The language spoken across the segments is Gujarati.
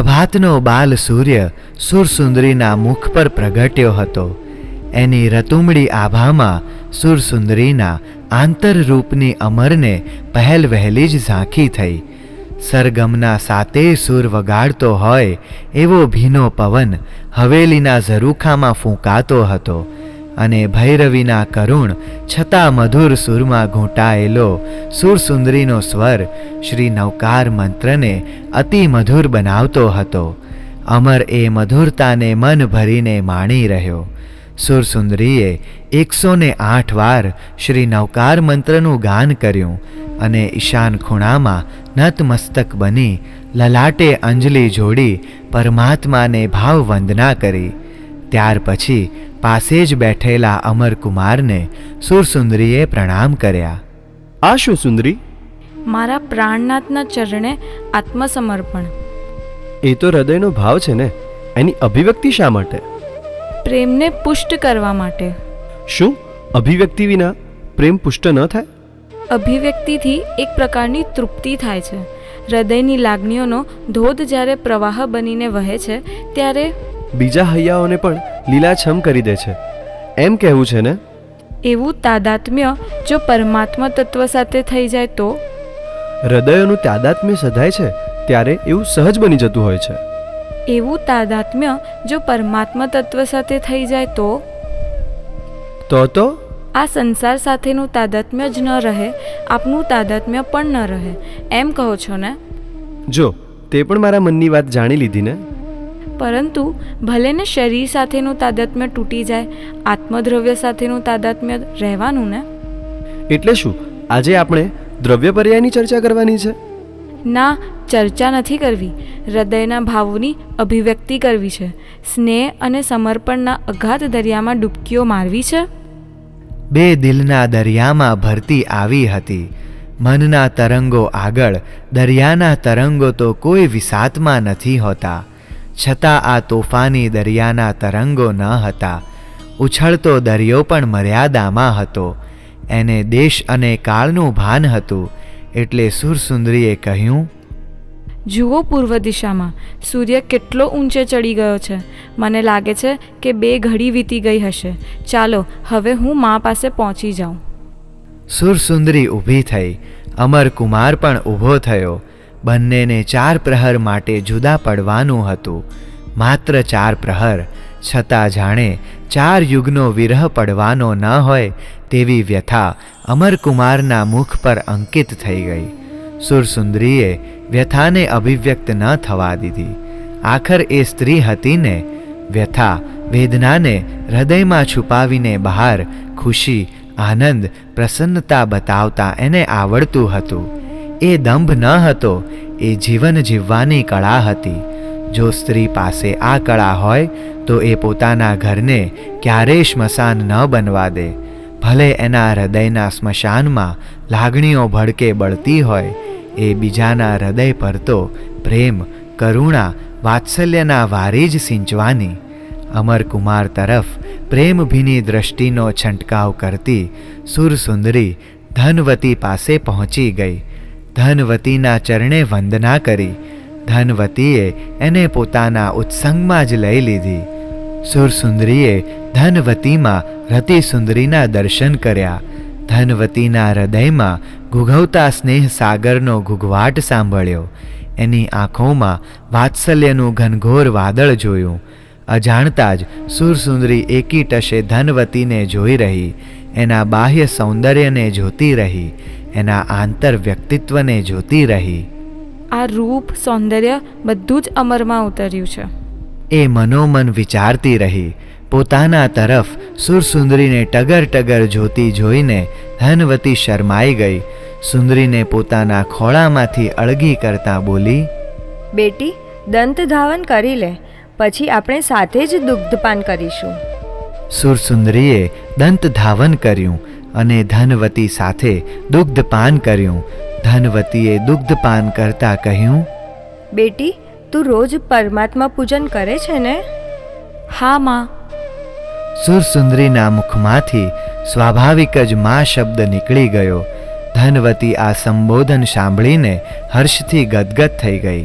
પ્રભાતનો બાલ સૂર્ય સુરસુંદરીના મુખ પર પ્રગટ્યો હતો. એની રતુમડી આભામાં સુરસુંદરીના આંતરરૂપની અમરને પહેલ વહેલી જ ઝાંખી થઈ. સરગમના સાતેય સૂર વગાડતો હોય એવો ભીનો પવન હવેલીના ઝરૂખામાં ફૂંકાતો હતો અને ભૈરવીના કરુણ છતાં મધુર સૂરમાં ઘૂંટાયેલો સુરસુંદરીનો સ્વર શ્રી નવકાર મંત્રને અતિ મધુર બનાવતો હતો. અમર એ મધુરતાને મન ભરીને માણી રહ્યો. સુરસુંદરીએ 108 વાર શ્રી નવકાર મંત્રનું ગાન કર્યું અને ઈશાન ખૂણામાં નતમસ્તક બની લલાટે અંજલિ જોડી પરમાત્માને ભાવ વંદના કરી. ત્યાર પછી પાસે જ બેઠેલા અમરકુમારને સુરસુંદરીએ પ્રણામ કર્યા. આ શું સુંદરી? મારા પ્રાણનાથના ચરણે આત્મસમર્પણ. એ તો હૃદયનો ભાવ છે ને, એની અભિવ્યક્તિ શા માટે? પ્રેમને પુષ્ટ કરવા માટે. શું અભિવ્યક્તિ વિના પ્રેમ પુષ્ટ ન થાય? અભિવ્યક્તિથી એક પ્રકારની તૃપ્તિ થાય છે. હૃદયની લાગણીઓનો ધોધ જ્યારે પ્રવાહ બનીને વહે છે ત્યારે બીજા હૈયાઓને પણ લીલાછમ કરી દે છે, એમ કહેવું છે ને? એવું તાદાત્મ્ય જો પરમાત્મા તત્વ સાથે થઈ જાય તો? હૃદયોનું તાદાત્મ્ય સધાય છે ત્યારે એવું સહજ બની જતું હોય છે. એવું તાદાત્મ્ય જો પરમાત્મા તત્વ સાથે થઈ જાય તો? તો આ સંસાર સાથેનું તાદાત્મ્ય જ ન રહે, આપનું તાદાત્મ્ય પણ ન રહે, એમ કહો છો ને? જો તે પણ મારા મનની વાત જાણી લીધી ને. પરંતુ ભલે ને શરીર સાથેનું તાદાત્મ્ય તૂટી જાય, આત્મદ્રવ્ય સાથેનું તાદાત્મ્ય રહેવાનું ને. એટલે શું આજે આપણે દ્રવ્ય પર્યાયની ચર્ચા કરવાની છે? ના, ચર્ચા નથી કરવી. હૃદયના ભાવોની અભિવ્યક્તિ કરવી છે. સ્નેહ અને સમર્પણના અગાધ દરિયામાં ડૂબકીઓ મારવી છે. બે દિલના દરિયામાં ભરતી આવી હતી. મનના તરંગો આગળ દરિયાના તરંગો તો કોઈ વિસાતમાં નથી હોતા. છતાં આ તોફાની દરિયાના તરંગો ન હતા. ઉછળતો દરિયો પણ મર્યાદામાં હતો. એને દેશ અને કાળનું ભાન હતું. એટલે સુરસુંદરીએ કહ્યું, જુઓ પૂર્વ દિશામાં સૂર્ય કેટલો ઊંચે ચડી ગયો છે. મને લાગે છે કે 2 ઘડી વીતી ગઈ હશે. ચાલો હવે હું મા પાસે પહોંચી જાઉં. સુરસુંદરી ઊભી થઈ. અમરકુમાર પણ ઊભો થયો. બંનેને 4 પ્રહર માટે જુદા પડવાનું હતું. માત્ર 4 પ્રહર, છતાં જાણે 4 યુગનો વિરહ પડવાનો ન હોય તેવી વ્યથા અમરકુમારના મુખ પર અંકિત થઈ ગઈ. સુરસુંદરીએ વ્યથાને અભિવ્યક્ત ન થવા દીધી. આખર એ સ્ત્રી હતી ને. વ્યથા વેદનાને હૃદયમાં છુપાવીને બહાર ખુશી, આનંદ, પ્રસન્નતા બતાવતા એને આવડતું હતું. એ દંભ ન હતો, એ જીવન જીવવાની કળા હતી. જો સ્ત્રી પાસે આ કળા હોય તો એ પોતાના ઘરને ક્યારેય સ્મશાન ન બનવા દે. ભલે એના હૃદયના સ્મશાનમાં લાગણીઓ ભડકે બળતી હોય, એ બીજાના હૃદય પર તો પ્રેમ, કરુણા, વાત્સલ્યના વારી જ સિંચવાની. અમરકુમાર તરફ પ્રેમભીની દ્રષ્ટિનો છંટકાવ કરતી સુરસુંદરી ધનવતી પાસે પહોંચી ગઈ. ધનવતીના ચરણે વંદના કરી. ધનવતીએ એને પોતાના ઉત્સંગમાં જ લઈ લીધી. સુરસુંદરીએ ધનવતીમાં રતિસુંદરીના દર્શન કર્યા. ધનવતીના હૃદયમાં ઘૂઘવતા સ્નેહ સાગરનો ઘૂઘવાટ સાંભળ્યો. એની આંખોમાં વાત્સલ્યનું ઘનઘોર વાદળ જોયું. અજાણતા જ સુરસુંદરી એકી ટશે ધનવતીને જોઈ રહી. એના બાહ્ય સૌંદર્યને જોતી રહી. એના આંતર વ્યક્તિત્વને જોતી રહી. આ રૂપ, સૌંદર્ય બધું જ અમરમાં ઉતર્યું છે. એ મનોમન વિચારતી રહી. પોતાના તરફ સુરસુંદરીને ટગર ટગર જોતી જોઈને ધનવતી શરમાઈ ગઈ. સુંદરીને પોતાના ખોળામાંથી અળગી કરતા બોલી, બેટી, દંત ધાવન કરી લે, પછી આપણે સાથે જ દુગ્ધપાન કરીશું. સુરસુંદરીએ દંત ધાવન કર્યું અને ધનવતી સાથે દુગ્ધપાન કર્યું. ધનવતીએ દુગ્ધપાન કરતા કહ્યું, બેટી, તું રોજ પરમાત્મા પૂજન કરે છે ને? હા માં. સુરસુંદરીના મુખમાંથી સ્વાભાવિક જ મા શબ્દ નીકળી ગયો. ધનવતી આ સંબોધન સાંભળીને હર્ષથી ગદગદ થઈ ગઈ.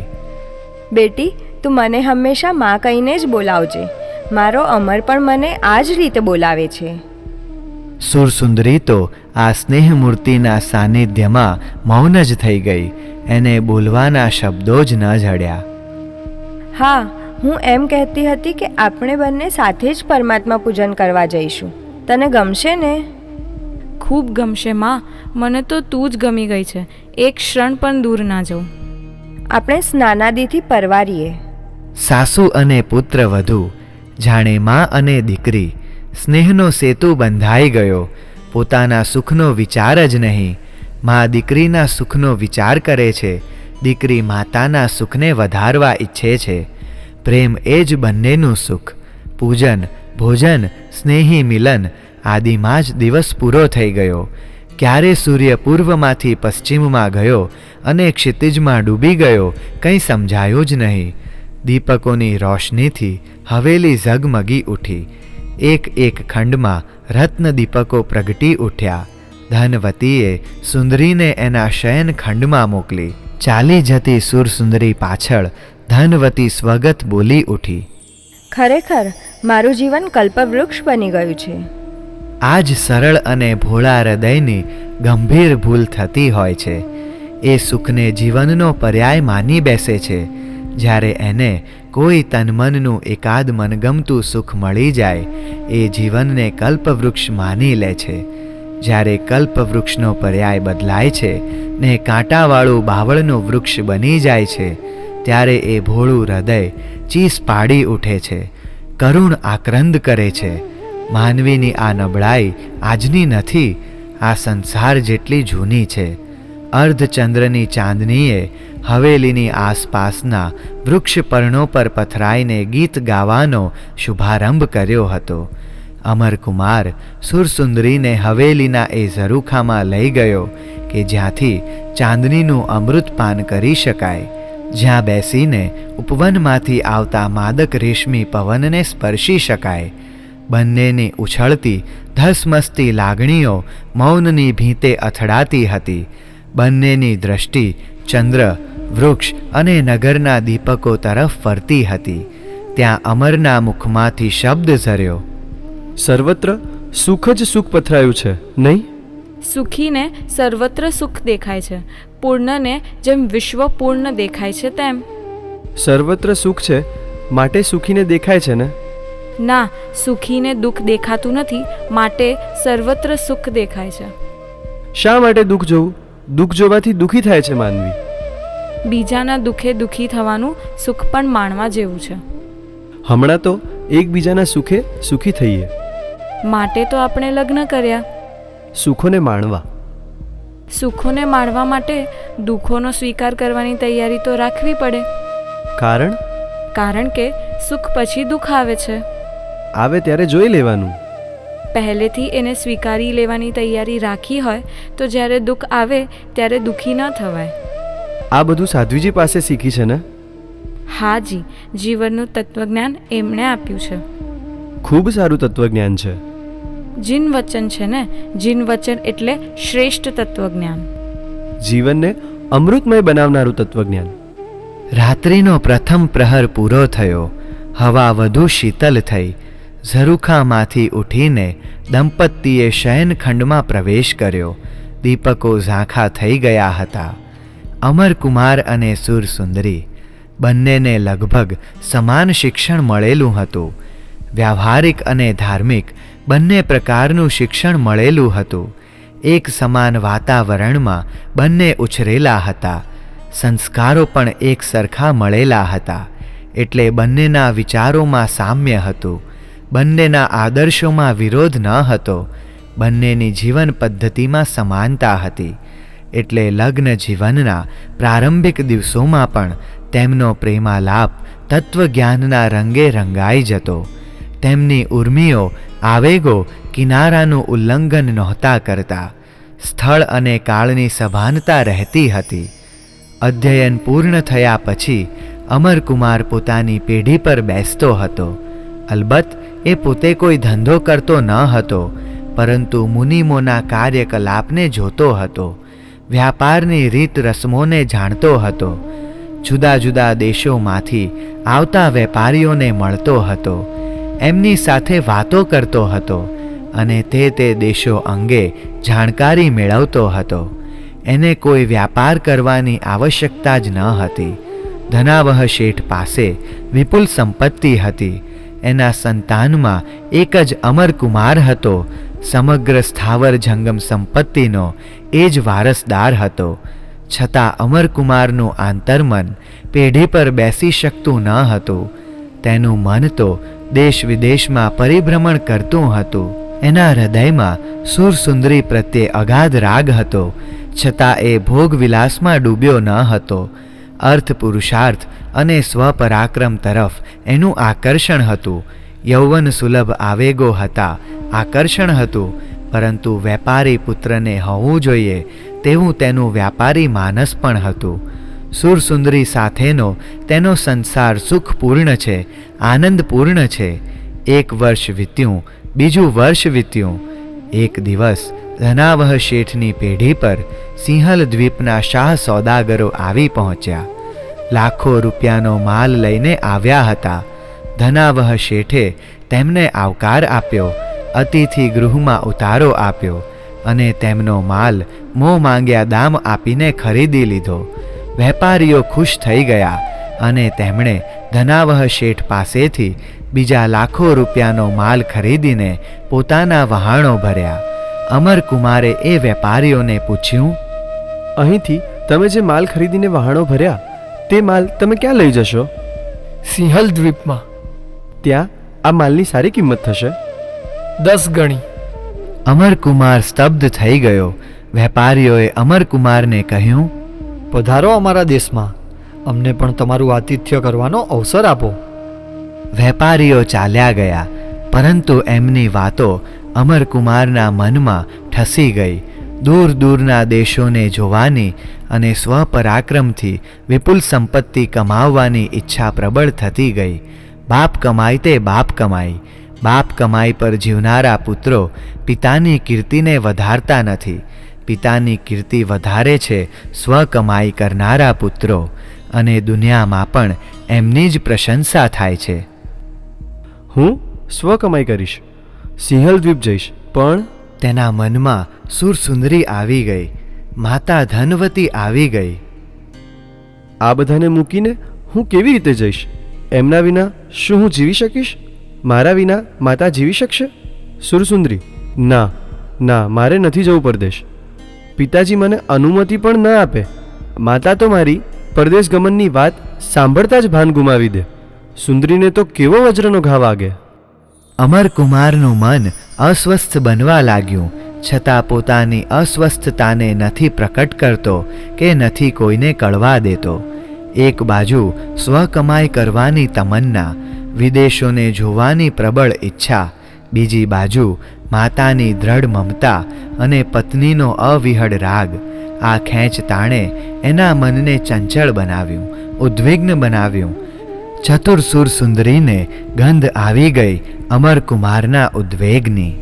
બેટી, તું મને હંમેશા માં કહીને જ બોલાવજે. મારો અમર પણ મને આ જ રીતે બોલાવે છે. સુરસુંદરી તો આ સ્નેહમૂર્તિના સાનિધ્યમાં મૌન જ થઈ ગઈ. એને બોલવાના શબ્દો જ ન જડ્યા. હા, હું એમ કહેતી હતી કે આપણે બંને સાથે જ પરમાત્મા પૂજન કરવા જઈશું. તને ગમશે ને? ખૂબ ગમશે માં. મને તો તું જ ગમી ગઈ છે. એક ક્ષણ પણ દૂર ના જાઉં. આપણે સ્નાનાદિથી પરવારીએ. સાસુ અને પુત્ર વધુ, જાણે માં અને દીકરી. સ્નેહનો સેતુ બંધાઈ ગયો. પોતાના સુખનો વિચાર જ નહીં, માં દીકરીના સુખનો વિચાર કરે છે. દીકરી માતાના સુખને વધારવા ઈચ્છે છે. પ્રેમ એ જ બંનેનું સુખ. પૂજન, ભોજન, સ્નેહી મિલન આદિમાં જ દિવસ પૂરો થઈ ગયો. ક્યારે સૂર્ય પૂર્વમાંથી પશ્ચિમમાં ગયો અને ક્ષિતિજમાં ડૂબી ગયો કંઈ સમજાયું જ નહીં. દીપકોની રોશનીથી હવેલી ઝગમગી ઉઠી. એક એક ખંડમાં રત્ન દીપકો પ્રગટી ઉઠ્યા. ધનવતીએ સુંદરીને એના શયન ખંડમાં મોકલી. ચાલી જતી સુરસુંદરી પાછળ ધનવતી સ્વગત બોલી ઉઠી. ખરેખર મારું જીવન કલ્પવૃક્ષ બની ગયું છે. આ જ સરળ અને ભોળા હૃદયની ગંભીર ભૂલ થતી હોય છે. એ સુખને જીવનનો પર્યાય માની બેસે છે. જ્યારે એને કોઈ તનમનનું એકાદ મનગમતું સુખ મળી જાય, એ જીવનને કલ્પવૃક્ષ માની લે છે. જ્યારે કલ્પવૃક્ષનો પર્યાય બદલાય છે ને કાંટાવાળું બાવળનું વૃક્ષ બની જાય છે, ત્યારે એ ભોળું હૃદય ચીસ પાડી ઉઠે છે, કરુણ આક્રંદ કરે છે. માનવીની આ નબળાઈ આજની નથી, આ સંસાર જેટલી જૂની છે. અર્ધચંદ્રની ચાંદનીએ હવેલીની આસપાસના વૃક્ષ પર્ણો પર પથરાઈને ગીત ગાવાનો શુભારંભ કર્યો હતો. અમરકુમાર સુરસુંદરીને હવેલીના એ ઝરૂખામાં લઈ ગયો કે જ્યાંથી ચાંદનીનું અમૃતપાન કરી શકાય, જ્યાં બેસીને ઉપવનમાંથી આવતા માદક રેશમી પવનને સ્પર્શી શકાય. બંનેની ઉછળતી ધસમસતી લાગણીઓ મૌનની ભીંતે અથડાતી હતી. બંનેની દ્રષ્ટિ ચંદ્ર, વૃક્ષ અને નગરના દીપકો તરફ ફરતી હતી. ત્યાં અમરના મુખમાંથી શબ્દ ઝર્યો. સર્વત્ર સુખ જ સુખ પથરાયું છે, નહીં? સુખીને સર્વત્ર સુખ દેખાય છે. પૂર્ણને જેમ વિશ્વ પૂર્ણ દેખાય છે તેમ. સર્વત્ર સુખ છે માટે સુખીને દેખાય છે ને? ના, સુખીને દુઃખ દેખાતું નથી, માટે સર્વત્ર સુખ દેખાય છે. શા માટે દુઃખ જોવું? દુઃખ જોવાથી દુઃખી થાય છે માનવી. બીજાના દુઃખે દુઃખી થવાનું સુખ પણ માણવા જેવું છે. હમણાં તો એકબીજાના સુખે સુખી થઈએ. માટે તો આપણે લગ્ન કર્યા. સુખોને માણવા. સુખોને માણવા માટે દુઃખોનો સ્વીકાર કરવાની તૈયારી તો રાખવી પડે. કારણ? કારણ કે સુખ પછી દુઃખ આવે છે. આવે ત્યારે જોઈ લેવાનું. પહેલેથી એને સ્વીકારી લેવાની તૈયારી રાખી હોય તો જ્યારે દુઃખ આવે ત્યારે દુઃખી ન થવાય. આ બધું સાધ્વીજી પાસે શીખી છે ને? હાજી, જીવનનું તત્વજ્ઞાન એમણે આપ્યું છે. ખૂબ સારું તત્વજ્ઞાન છે. જીન વચન છે ને, જીન વચન એટલે શ્રેષ્ઠ તત્વજ્ઞાન. જીવનને અમૃતમય બનાવનારું તત્વજ્ઞાન. રાત્રિનો પ્રથમ પ્રહર પૂરો થયો. હવા વધુ શીતલ થઈ. ઝરૂખામાંથી ઉઠીને દંપતીએ શયનખંડમાં પ્રવેશ કર્યો. દીપકો ઝાંખા થઈ ગયા હતા. અમરકુમાર અને સુરસુંદરી બંનેને લગભગ સમાન શિક્ષણ મળેલું હતું. વ્યાવહારિક અને ધાર્મિક બંને પ્રકારનું શિક્ષણ મળેલું હતું. એક સમાન વાતાવરણમાં બંને ઉછરેલા હતા. સંસ્કારો પણ એક સરખા મળેલા હતા. એટલે બંનેના વિચારોમાં સામ્ય હતું. બંનેના આદર્શોમાં વિરોધ ન હતો. બંનેની જીવન પદ્ધતિમાં સમાનતા હતી. એટલે લગ્ન જીવનના પ્રારંભિક દિવસોમાં પણ તેમનો પ્રેમાલાપ તત્વજ્ઞાનના રંગે રંગાઈ જતો. તેમની ઉર્મિઓ, આવેગો કિનારાનું ઉલ્લંઘન નહોતા કરતા. સ્થળ અને કાળની સભાનતા રહેતી હતી. અધ્યયન પૂર્ણ થયા પછી અમરકુમાર પોતાની પેઢી પર બેસતો હતો. અલબત્ત એ પોતે કોઈ ધંધો કરતો ન હતો, પરંતુ મુનિમોના કાર્યકલાપને જોતો હતો. વ્યાપારની રીત રસમોને જાણતો હતો. જુદા જુદા દેશોમાંથી આવતા વેપારીઓને મળતો હતો, એમની સાથે વાતો કરતો હતો અને તે દેશો અંગે જાણકારી મેળવતો હતો. એને કોઈ વ્યાપાર કરવાની આવશ્યકતા જ ન હતી. ધનાવહ શેઠ પાસે વિપુલ સંપત્તિ હતી. એના સંતાનમાં એક જ અમરકુમાર હતો. સમગ્ર સ્થાવર જંગમ સંપત્તિનો એ જ વારસદાર હતો. છતાં અમરકુમારનું આંતરમન પેઢી પર બેસી શકતું ન હતું. તેનું મન તો દેશ વિદેશમાં પરિભ્રમણ કરતું હતું. એના હૃદયમાં સુરસુંદરી પ્રત્યે અગાધ રાગ હતો, છતાં એ ભોગવિલાસમાં ડૂબ્યો ન હતો. અર્થ પુરુષાર્થ અને સ્વપરાક્રમ તરફ એનું આકર્ષણ હતું. યૌવન સુલભ આવેગો હતા, આકર્ષણ હતું, પરંતુ વેપારી પુત્રને હોવું જોઈએ તેવું તેનું વ્યાપારી માનસ પણ હતું. સુરસુંદરી સાથેનો તેનો સંસાર સુખપૂર્ણ છે, આનંદપૂર્ણ છે. 1 વર્ષ વીત્યું, બીજું વર્ષ વીત્યું. એક દિવસ ધનાવહ શેઠની પેઢી પર સિંહલ દ્વીપના શાહ સોદાગરો આવી પહોંચ્યા. લાખો રૂપિયાનો માલ લઈને આવ્યા હતા. ધનાવહ શેઠે તેમને આવકાર આપ્યો, અતિથિ ગૃહમાં ઉતારો આપ્યો અને તેમનો માલ મોં માંગ્યા દામ આપીને ખરીદી લીધો. વેપારીઓ ખુશ થઈ ગયા અને તેમણે ધનાવહ શેઠ પાસેથી બીજા લાખો રૂપિયાનો માલ ખરીદીને પોતાના વહાણો ભર્યા. અમરકુમારે એ વેપારીઓને પૂછ્યું, અહીંથી તમે જે માલ ખરીદીને વહાણો ભર્યા તે માલ તમે ક્યાં લઈ જશો? સિંહલ દ્વીપમાં. ત્યાં આ માલની સારી કિંમત થશે. 10 ગણી. અમરકુમાર સ્તબ્ધ થઈ ગયો. વેપારીઓએ અમરકુમારને કહ્યું, પધારો અમારા દેશમાં, અમને પણ તમારું આતિથ્ય કરવાનો અવસર આપો. વેપારીઓ ચાલ્યા ગયા, પરંતુ એમની વાતો અમરકુમારના મનમાં ઠસી ગઈ. દૂર દૂરના દેશોને જોવાની અને સ્વપરાક્રમથી વિપુલ સંપત્તિ કમાવવાની ઈચ્છા પ્રબળ થતી ગઈ. બાપ કમાય તે બાપ કમાઈ. બાપ કમાઈ પર જીવનારા પુત્રો પિતાની કીર્તિને વધારતા નથી. પિતાની કીર્તિ વધારે છે સ્વકમાઈ કરનારા પુત્રો, અને દુનિયામાં પણ એમની જ પ્રશંસા થાય છે. હું સ્વકમાઈ કરીશ, સિંહલ દ્વીપ જઈશ, પણ તેના મનમાં સુરસુંદરી આવી ગઈ, માતા ધનવતી આવી ગઈ. આ બધાને મૂકીને હું કેવી રીતે જઈશ? એમના વિના શું હું જીવી શકીશ? મારા વિના માતા જીવી શકશે? સુરસુંદરી, ના ના, મારે નથી જવું પરદેશ. પિતાજી મને અનુમતિ પણ ન આપે. માતા તો મારી પરદેશ ગમનની વાત સાંભળતા જ ભાન ગુમાવી દે. સુંદરીને તો કેવો વજ્રનો ઘા વાગે. અમરકુમારનું મન અસ્વસ્થ બનવા લાગ્યું, છતાં પોતાની અસ્વસ્થતાને નથી પ્રકટ કરતો કે નથી કોઈને કળવા દેતો. એક બાજુ સ્વકમાઈ કરવાની તમન્ના, વિદેશોને જોવાની પ્રબળ ઈચ્છા, બીજી બાજુ માતાની દ્રઢ મમતા અને પત્નીનો અવિહળ રાગ. આ ખેંચ તાણે એના મનને ચંચળ બનાવ્યું, ઉદ્વિગ્ન બનાવ્યું. ચતુર સુરસુંદરીને ગંધ આવી ગઈ અમરકુમારના ઉદ્વેગની.